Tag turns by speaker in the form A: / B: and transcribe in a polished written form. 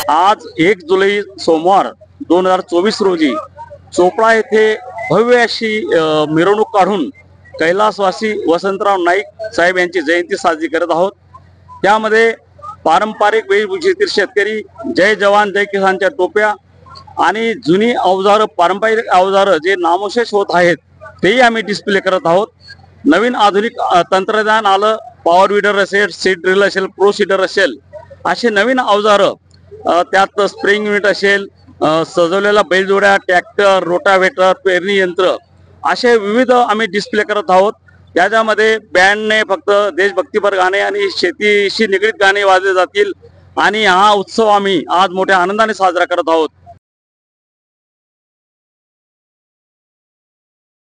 A: आज 1 जुलै सोमवार 2024 रोजी चोपडा येथे भव्य अशी मिरवणूक काढून कैलासवासी वसंतराव नाईक साहेब यांची जयंती साजरी करत आहोत। त्यामध्ये पारंपरिक वेशभूषेतील शेतकरी जय जवान जय किसानच्या टोप्या आणि जुनी अवजारं पारंपरिक अवजारं जे नामशेष होत आहेत तेही आम्ही डिस्प्ले करत आहोत। नवीन आधुनिक तंत्रज्ञान आलं, पॉवर विडर असेल, सीड ड्रिल असेल, प्रो सीडर असेल, असे नवीन अवजारं त्यात स्प्रिंग युनिट असेल, सजवलेला बैलजोड्या, ट्रॅक्टर, रोटावेटर, पेरणी यंत्र असे विविध आम्ही डिस्प्ले करत आहोत। त्याच्यामध्ये बँडने फक्त देशभक्तीपर गाणे आणि शेतीशी निगडीत गाणे वाजले जातील आणि हा उत्सव आम्ही आज मोठ्या आनंदाने साजरा करत आहोत।